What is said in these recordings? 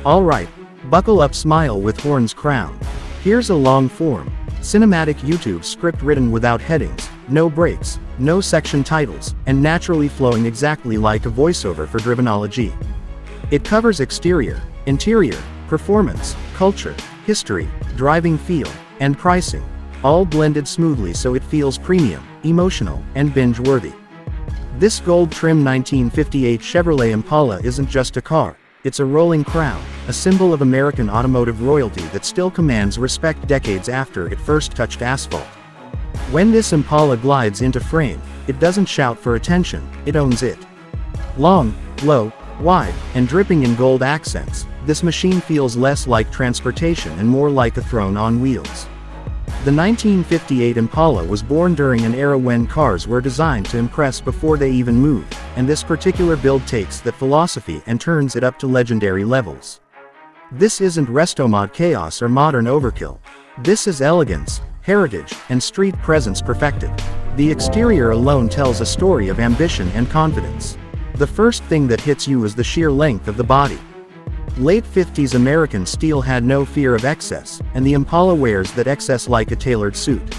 Alright, buckle up, smile with horns crown. Here's a long-form, cinematic YouTube script written without headings, no breaks, no section titles, and naturally flowing exactly like a voiceover for Drivenology. It covers exterior, interior, performance, culture, history, driving feel, and pricing, all blended smoothly so it feels premium, emotional, and binge-worthy. This gold-trim 1958 Chevrolet Impala isn't just a car, it's a rolling crown, a symbol of American automotive royalty that still commands respect decades after it first touched asphalt. When this Impala glides into frame, it doesn't shout for attention, it owns it. Long, low, wide, and dripping in gold accents, this machine feels less like transportation and more like a throne on wheels. The 1958 Impala was born during an era when cars were designed to impress before they even moved, and this particular build takes that philosophy and turns it up to legendary levels. This isn't resto-mod chaos or modern overkill. This is elegance, heritage, and street presence perfected. The exterior alone tells a story of ambition and confidence. The first thing that hits you is the sheer length of the body. Late 50s American steel had no fear of excess, and the Impala wears that excess like a tailored suit.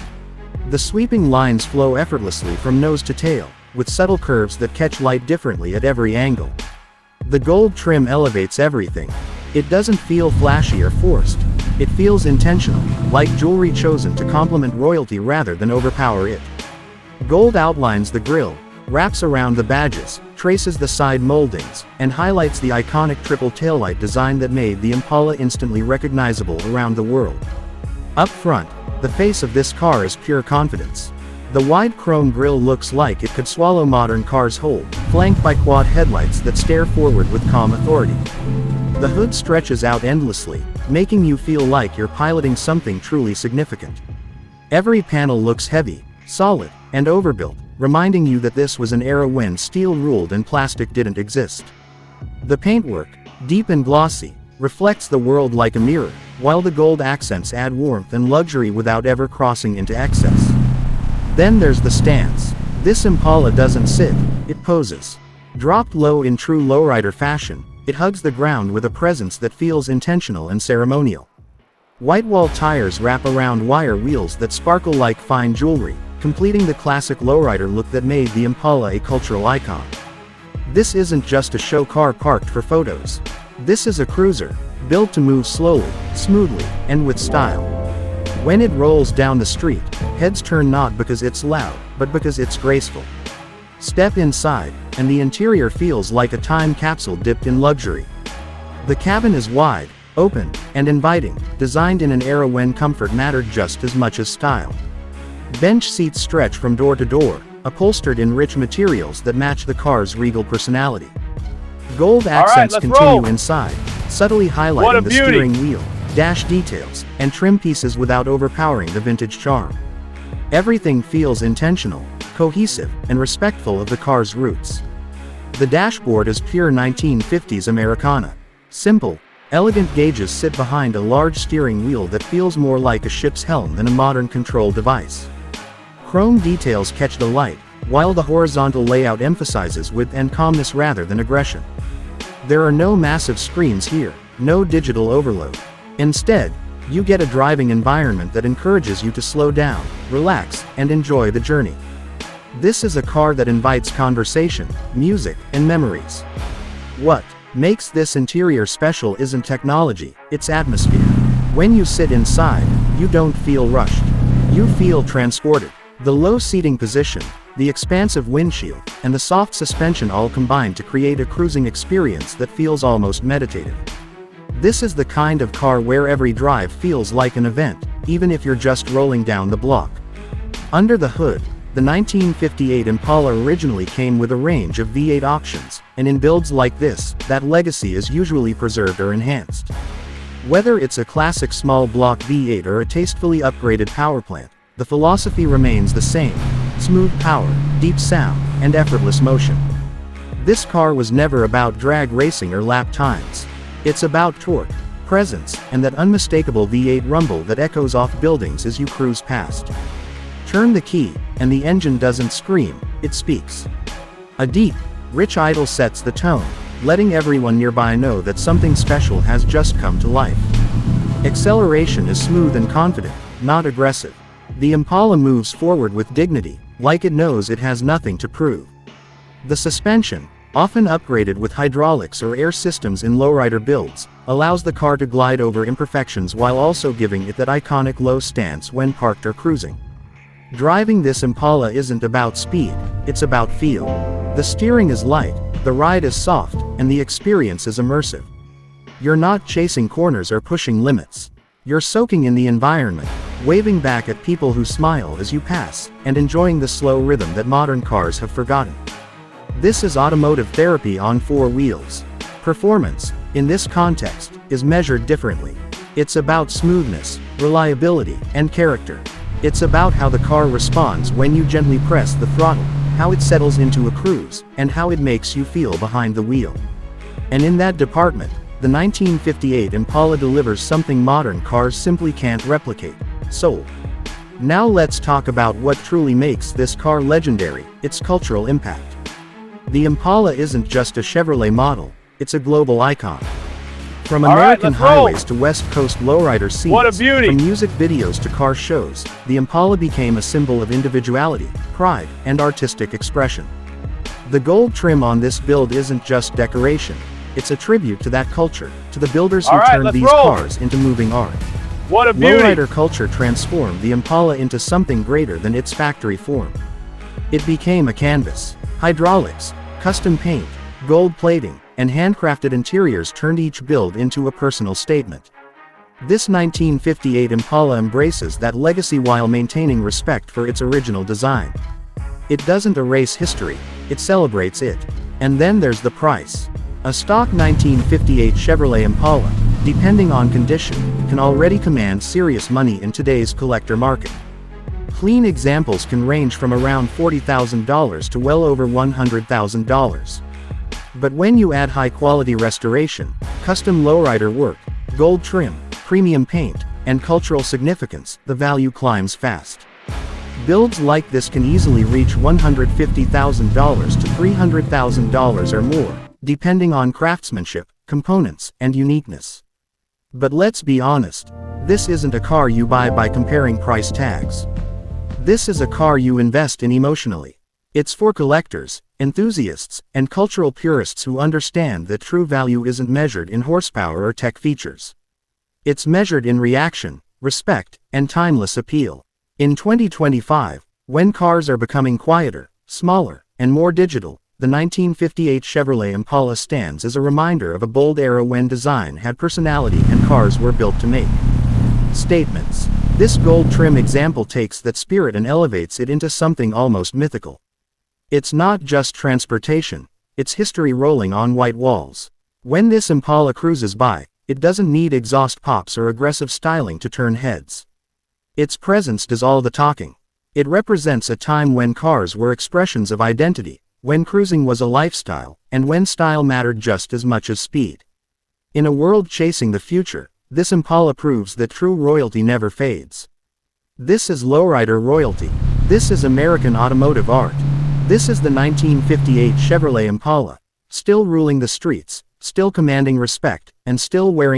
The sweeping lines flow effortlessly from nose to tail, with subtle curves that catch light differently at every angle. The gold trim elevates everything. It doesn't feel flashy or forced. It feels intentional, like jewelry chosen to complement royalty rather than overpower it. Gold outlines the grille, wraps around the badges, traces the side moldings, and highlights the iconic triple taillight design that made the Impala instantly recognizable around the world. Up front, the face of this car is pure confidence. The wide chrome grille looks like it could swallow modern cars whole, flanked by quad headlights that stare forward with calm authority. The hood stretches out endlessly, making you feel like you're piloting something truly significant. Every panel looks heavy, solid, and overbuilt, reminding you that this was an era when steel ruled and plastic didn't exist. The paintwork, deep and glossy, reflects the world like a mirror, while the gold accents add warmth and luxury without ever crossing into excess. Then there's the stance. This Impala doesn't sit, it poses. Dropped low in true lowrider fashion, it hugs the ground with a presence that feels intentional and ceremonial. White wall tires wrap around wire wheels that sparkle like fine jewelry, completing the classic lowrider look that made the Impala a cultural icon. This isn't just a show car parked for photos. This is a cruiser, built to move slowly, smoothly, and with style. When it rolls down the street, heads turn not because it's loud, but because it's graceful. Step inside, and the interior feels like a time capsule dipped in luxury. The cabin is wide, open, and inviting, designed in an era when comfort mattered just as much as style. Bench seats stretch from door to door, upholstered in rich materials that match the car's regal personality. Gold accents continue inside, subtly highlighting the steering wheel, dash details, and trim pieces without overpowering the vintage charm. Everything feels intentional, cohesive, and respectful of the car's roots. The dashboard is pure 1950s Americana. Simple, elegant gauges sit behind a large steering wheel that feels more like a ship's helm than a modern control device. Chrome details catch the light, while the horizontal layout emphasizes width and calmness rather than aggression. There are no massive screens here, no digital overload. Instead, you get a driving environment that encourages you to slow down, relax, and enjoy the journey. This is a car that invites conversation, music, and memories. What makes this interior special isn't technology, it's atmosphere. When you sit inside, you don't feel rushed. You feel transported. The low seating position, the expansive windshield, and the soft suspension all combine to create a cruising experience that feels almost meditative. This is the kind of car where every drive feels like an event, even if you're just rolling down the block. Under the hood, the 1958 Impala originally came with a range of V8 options, and in builds like this, that legacy is usually preserved or enhanced. Whether it's a classic small block V8 or a tastefully upgraded power plant, the philosophy remains the same: smooth power, deep sound, and effortless motion. This car was never about drag racing or lap times. It's about torque, presence, and that unmistakable V8 rumble that echoes off buildings as you cruise past. Turn the key, and the engine doesn't scream, it speaks. A deep, rich idle sets the tone, letting everyone nearby know that something special has just come to life. Acceleration is smooth and confident, not aggressive. The Impala moves forward with dignity, like it knows it has nothing to prove. The suspension, often upgraded with hydraulics or air systems in lowrider builds, allows the car to glide over imperfections while also giving it that iconic low stance when parked or cruising. Driving this Impala isn't about speed, it's about feel. The steering is light, the ride is soft, and the experience is immersive. You're not chasing corners or pushing limits. You're soaking in the environment, waving back at people who smile as you pass, and enjoying the slow rhythm that modern cars have forgotten. This is automotive therapy on four wheels. Performance, in this context, is measured differently. It's about smoothness, reliability, and character. It's about how the car responds when you gently press the throttle, how it settles into a cruise, and how it makes you feel behind the wheel. And in that department, the 1958 Impala delivers something modern cars simply can't replicate: soul. Now let's talk about what truly makes this car legendary: its cultural impact. The Impala isn't just a Chevrolet model, it's a global icon. From American highways to West Coast lowrider scenes, what a beauty! From music videos to car shows, the Impala became a symbol of individuality, pride, and artistic expression. The gold trim on this build isn't just decoration, it's a tribute to that culture, to the builders who turned these cars into moving art. What a beauty! Lowrider culture transformed the Impala into something greater than its factory form. It became a canvas. Hydraulics, custom paint, gold plating, and handcrafted interiors turned each build into a personal statement. This 1958 Impala embraces that legacy while maintaining respect for its original design. It doesn't erase history, it celebrates it. And then there's the price. A stock 1958 Chevrolet Impala, depending on condition, can already command serious money in today's collector market. Clean examples can range from around $40,000 to well over $100,000. But when you add high-quality restoration, custom lowrider work, gold trim, premium paint, and cultural significance, the value climbs fast. Builds like this can easily reach $150,000 to $300,000 or more, depending on craftsmanship, components, and uniqueness. But let's be honest, this isn't a car you buy by comparing price tags. This is a car you invest in emotionally. It's for collectors, enthusiasts, and cultural purists who understand that true value isn't measured in horsepower or tech features. It's measured in reaction, respect, and timeless appeal. In 2025, when cars are becoming quieter, smaller, and more digital, the 1958 Chevrolet Impala stands as a reminder of a bold era when design had personality and cars were built to make statements. This gold trim example takes that spirit and elevates it into something almost mythical. It's not just transportation, it's history rolling on white walls. When this Impala cruises by, it doesn't need exhaust pops or aggressive styling to turn heads. Its presence does all the talking. It represents a time when cars were expressions of identity, when cruising was a lifestyle, and when style mattered just as much as speed. In a world chasing the future, this Impala proves that true royalty never fades. This is lowrider royalty. This is American automotive art. This is the 1958 Chevrolet Impala, still ruling the streets, still commanding respect, and still wearing